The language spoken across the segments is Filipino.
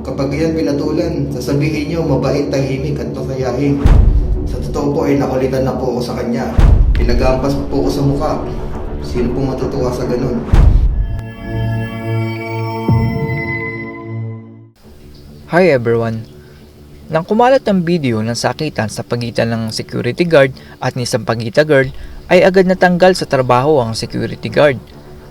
kapag yan pinatulan, sasabihin nyo mabait, tahimik at masayahin. Sa totoo po ay nakulitan na po ako sa kanya. Pinagampas po ako sa mukha. Sino po matutuwa sa ganun? Hi everyone! Nang kumalat ang video ng sakitan sa pagitan ng security guard at ni Sampaguita girl, ay agad natanggal sa trabaho ang security guard.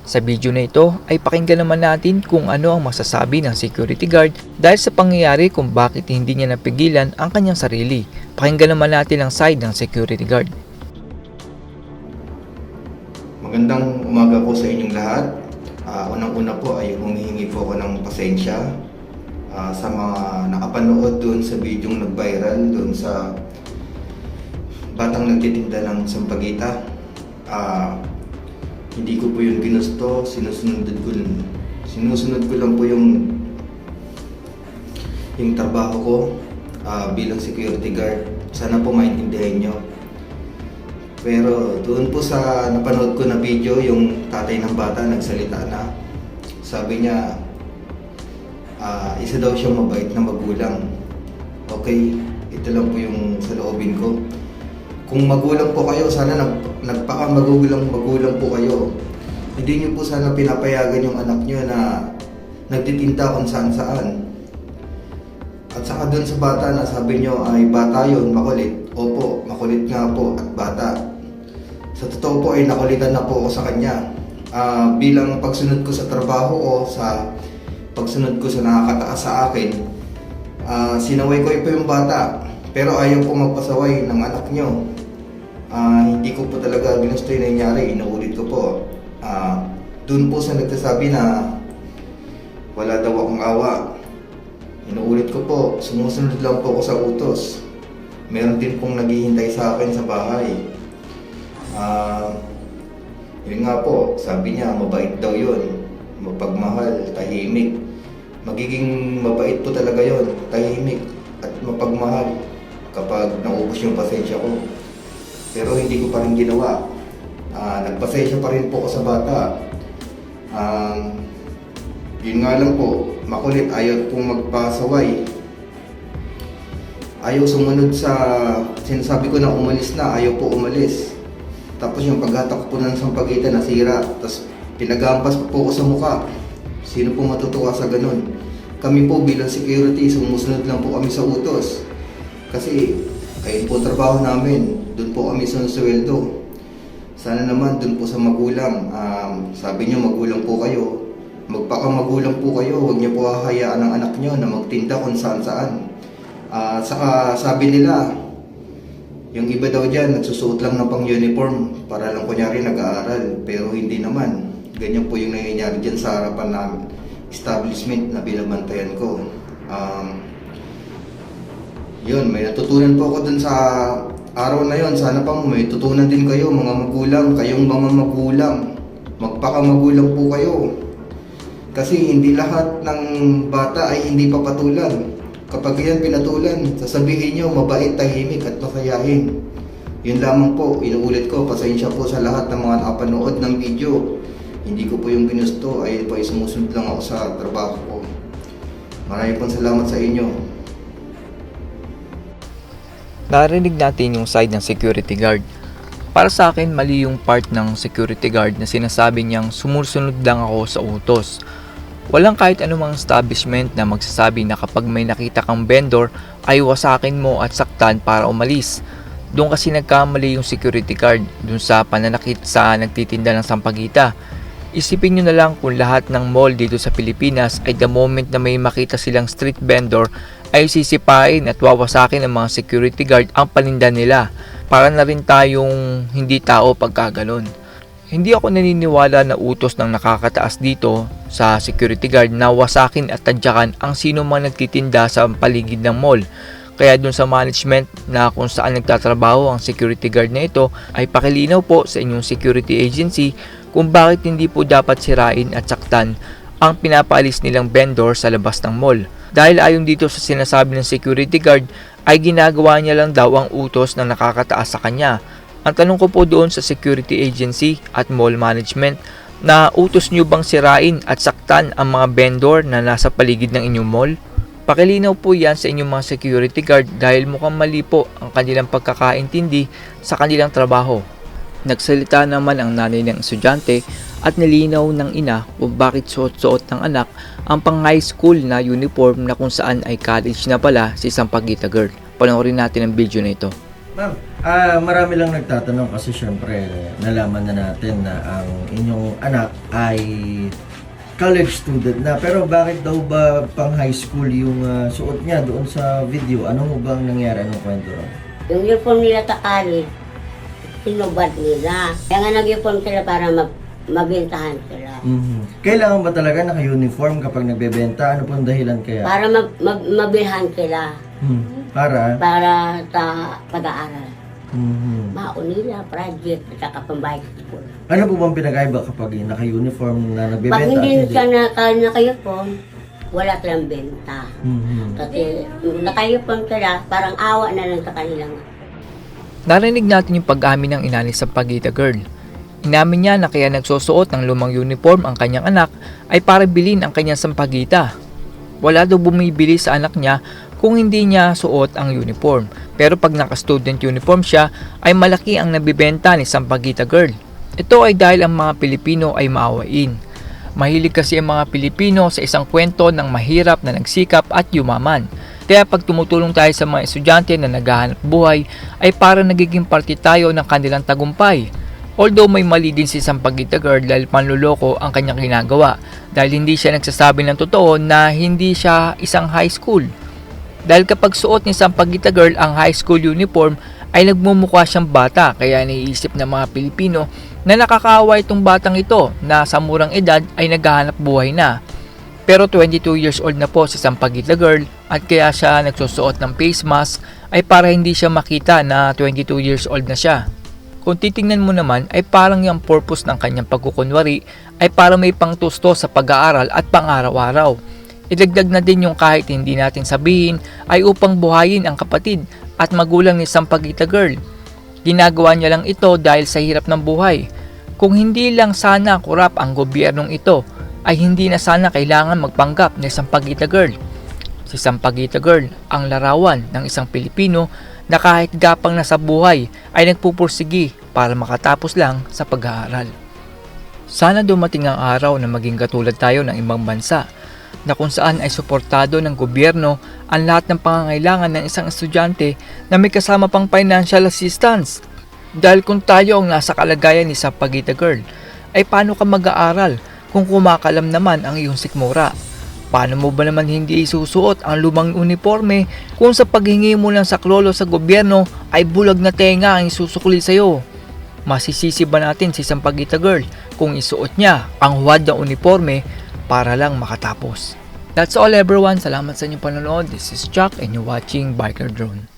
Sa video na ito ay pakinggan naman natin kung ano ang masasabi ng security guard dahil sa pangyayari kung bakit hindi niya napigilan ang kanyang sarili. Pakinggan naman natin ang side ng security guard. Magandang umaga po sa inyong lahat. Unang-una po ay humihingi po ako ng pasensya sa mga nakapanood doon sa video nag-viral doon sa batang nagtitinda ng Sampaguita. Hindi ko po yun ginusto, sinusunod ko lang po yung trabaho ko bilang security guard. Sana po maintindihan nyo. Pero doon po sa napanood ko na video, yung tatay ng bata nagsalita na. Sabi niya, isa daw siyang mabait na magulang. Okay, ito lang po yung saloobin ko. Kung magulang po kayo, sana nagpaka-magulang po kayo. Hindi niyo po sana pinapayagan yung anak niyo na nagtitinda kung saan-saan. At saka doon sa bata na sabi niyo ay bata yun, makulit. Opo, makulit nga po at bata. Sa totoo po ay nakulitan na po ako sa kanya. Bilang pagsunod ko sa trabaho o sa pagsunod ko sa nakakataas sa akin, sinaway ko po yung bata, pero ayaw po magpasaway ng anak nyo. Hindi ko po talaga ginusto yung nangyari, inuulit ko po. Doon po sa nagsasabi na wala daw akong awa, inuulit ko po, sumusunod lang po ako sa utos. Meron din pong naghihintay sa akin sa bahay. Yun nga po, sabi niya mabait daw yun, mapagmahal, tahimik. Magiging mabait po talaga yon, tahimik at mapagmahal kapag naubos yung pasensya ko. Pero hindi ko pa rin ginawa. Nagpasensya pa rin po ako sa bata. Yun nga lang po, makulit, ayaw pong magpasaway. Ayaw sumunod sa sinasabi ko na umalis na, ayaw po umalis. Tapos yung paghatak po ng Sampaguita nasira, tapos pinagampas po ako sa mukha. Sino po matutuwa sa ganun? Kami po bilang security, sumusunod lang po kami sa utos. Kasi ayun po trabaho namin, doon po kami sinusweldo. Sana naman doon po sa magulang, sabi niyo magulang po kayo, magpaka-magulang po kayo, huwag niyo po hahayaan ang anak niyo na magtinda kung saan-saan. Saka sabi nila, yung iba daw dyan, nagsusuot lang ng pang-uniform para lang kunyari nag-aaral, pero hindi naman. Ganyan po yung nangyayari dyan sa harapan namin establishment na binabantayan ko. Yun, may natutunan po ako dun sa araw na yun. Sana pa may tutunan din kayo mga magulang, kayong mga magulang. Magpaka-magulang po kayo. Kasi hindi lahat ng bata ay hindi papatulan. Kapag yan pinatulan, sasabihin nyo mabait, tahimik at masayahin. Yun lamang po, inuulit ko, pasensya po sa lahat ng mga nakapanood ng video. Hindi ko po yung ginusto, ay po sumusunod lang ako sa trabaho ko. Maraming pong salamat sa inyo. Narinig natin yung side ng security guard. Para sa akin, mali yung part ng security guard na sinasabi niyang sumusunod lang ako sa utos. Walang kahit anumang establishment na magsasabi na kapag may nakita kang vendor ay wasakin mo at saktan para umalis. Doon kasi nagkamali yung security guard doon sa pananakit sa nagtitinda ng Sampaguita. Isipin nyo na lang kung lahat ng mall dito sa Pilipinas ay the moment na may makita silang street vendor ay sisipain at wawasakin ng mga security guard ang paninda nila. Para na rin tayong hindi tao pagkaganon. Hindi ako naniniwala na utos ng nakakataas dito sa security guard na wasakin at tadyakan ang sino mang nagtitinda sa paligid ng mall. Kaya dun sa management na kung saan nagtatrabaho ang security guard na ito ay pakilinaw po sa inyong security agency kung bakit hindi po dapat sirain at saktan ang pinapaalis nilang vendor sa labas ng mall. Dahil ayon dito sa sinasabi ng security guard ay ginagawa niya lang daw ang utos na nakakataas sa kanya. Ang tanong ko po doon sa security agency at mall management na utos nyo bang sirain at saktan ang mga vendor na nasa paligid ng inyong mall? Pakilinaw po yan sa inyong mga security guard dahil mukhang mali po ang kanilang pagkakaintindi sa kanilang trabaho. Nagsalita naman ang nanay ng estudyante at nilinaw ng ina kung bakit suot-suot ng anak ang pang high school na uniform na kung saan ay college na pala si Sampaguita Girl. Panoorin natin ang video na ito. Ma'am, marami lang nagtatanong kasi syempre nalaman na natin na ang inyong anak ay college student na. Pero bakit daw ba pang high school yung suot niya doon sa video? Ano mo bang nangyari? Anong kwento ron? Yung uniform nila sa college, sinubad nila. Kaya nga nag-uniform sila para mabentahan sila. Kailangan ba talaga naka-uniform kapag nagbebenta? Ano pong dahilan kaya? Para mabilhan sila. Para? Para sa pag-aaral. Mhm. Nila, project, at saka pambayad sa school. Ano po bang pinag-aiba kapag naka-uniform na nagbebenta? Pag at hindi siya naka-uniform, wala silang benta. Mhm. Kasi naka-uniform sila, parang awa na lang sa kanilang. Narinig natin yung pag-amin ng ina ni Sampaguita Girl. Inamin niya na kaya nagsusuot ng lumang uniform ang kanyang anak ay para bilhin ang kanyang sampagita. Wala daw bumibili sa anak niya kung hindi niya suot ang uniform. Pero pag naka-student uniform siya ay malaki ang nabibenta ni Sampaguita Girl. Ito ay dahil ang mga Pilipino ay maawain. Mahilig kasi ang mga Pilipino sa isang kwento ng mahirap na nagsikap at yumaman. Kaya pag tumutulong tayo sa mga estudyante na naghahanap buhay ay para nagiging parte tayo ng kanilang tagumpay. Although may mali din si Sampaguita Girl dahil panluloko ang kanyang ginagawa dahil hindi siya nagsasabi ng totoo na hindi siya isang high school. Dahil kapag suot ni Sampaguita Girl ang high school uniform ay nagmumukha siyang bata kaya naiisip ng mga Pilipino na nakakaawa itong batang ito na sa murang edad ay naghahanap buhay na. Pero 22 years old na po si Sampaguita Girl at kaya siya nagsusuot ng face mask ay para hindi siya makita na 22 years old na siya. Kung titingnan mo naman ay parang yung purpose ng kanyang pagkukunwari ay para may pangtusto sa pag-aaral at pang-araw-araw. Idagdag na din yung kahit hindi natin sabihin ay upang buhayin ang kapatid at magulang ni Sampaguita Girl. Ginagawa niya lang ito dahil sa hirap ng buhay. Kung hindi lang sana kurap ang gobyernong ito ay hindi na sana kailangan magpanggap ni Sampaguita Girl. Si Sampaguita Girl ang larawan ng isang Pilipino na kahit gapang na sa buhay ay nagpupursigi para makatapos lang sa pag-aaral. Sana dumating ang araw na maging katulad tayo ng ibang bansa na kung saan ay suportado ng gobyerno ang lahat ng pangangailangan ng isang estudyante na may kasama pang financial assistance. Dahil kung tayo ang nasa kalagayan ni Sampaguita Girl, ay paano ka mag-aaral kung kumakalam naman ang iyong sikmura? Paano mo ba naman hindi isusuot ang lumang uniforme kung sa paghingi mo ng saklolo sa gobyerno ay bulag na tenga ang isusukli sa'yo? Masisisi ba natin si Sampaguita Girl kung isuot niya ang huwad na uniforme para lang makatapos? That's all everyone. Salamat sa inyong panonood. This is Chuck and you're watching Biker Drone.